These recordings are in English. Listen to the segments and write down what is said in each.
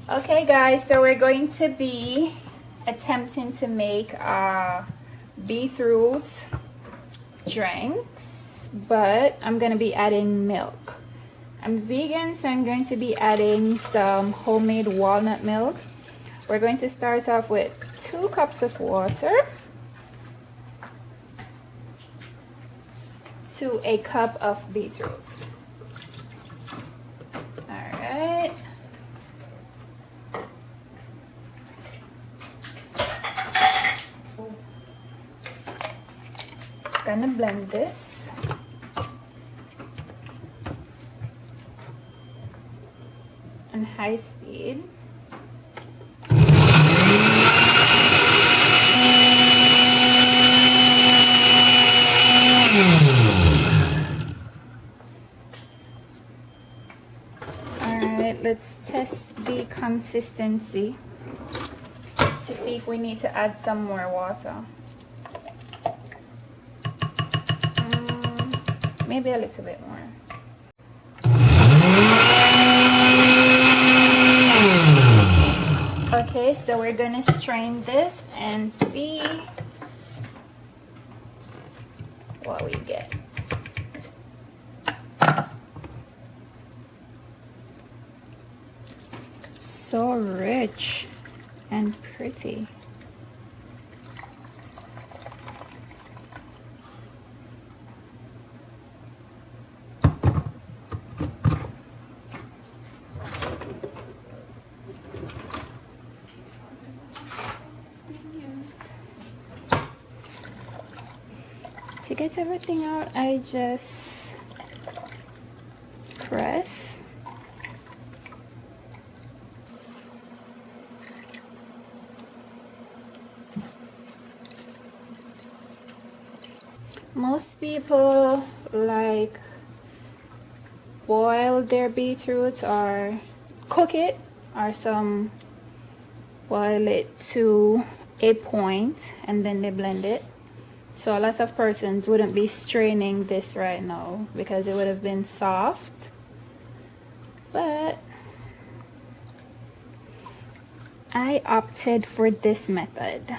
Okay guys, so we're going to be attempting to make beetroot drinks, but I'm going to be adding milk. I'm vegan, so I'm going to be adding some homemade walnut milk. We're going to start off with 2 cups of water to a cup of beetroot. All right. Gonna blend this. On high speed. Alright, let's test the consistency to see if we need to add some more water. Maybe a little bit more. Okay, so we're gonna strain this and see what we get. So rich and pretty. To get everything out, I just press. Most people like boil their beetroot or cook it, or some boil it to a point and then they blend it. So a lot of persons wouldn't be straining this right now because it would have been soft. But I opted for this method.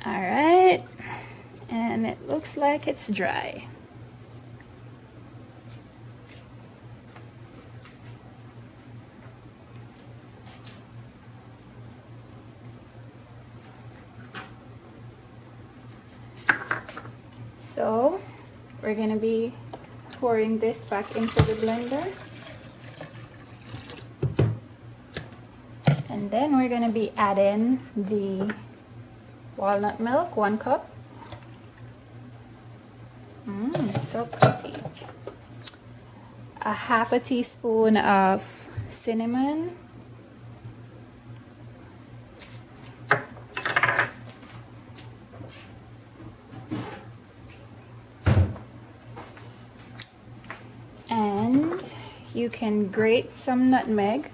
All right, and it looks like it's dry. So we're gonna be pouring this back into the blender. And then we're gonna be adding the walnut milk, 1 cup. So pretty. A half a teaspoon of cinnamon. And you can grate some nutmeg.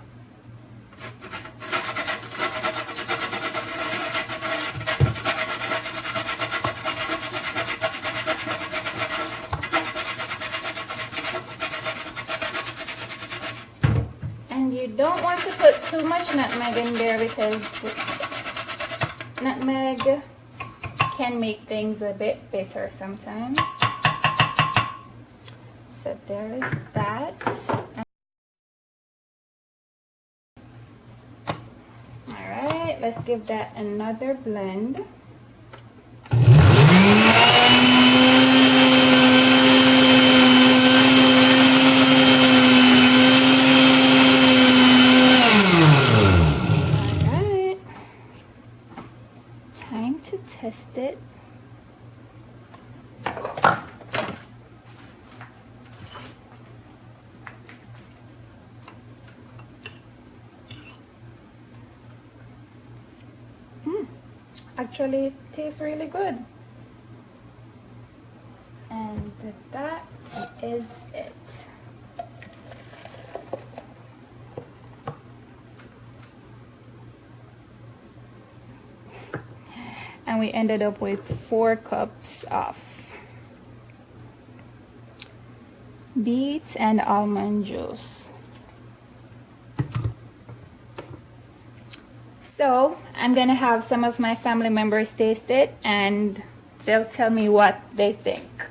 And you don't want to put too much nutmeg in there because nutmeg can make things a bit bitter sometimes. So there is that. Alright, let's give that another blend. Alright, time to test it. Actually, it tastes really good. And that is it. And we ended up with 4 cups of beet and almond juice. So I'm gonna have some of my family members taste it and they'll tell me what they think.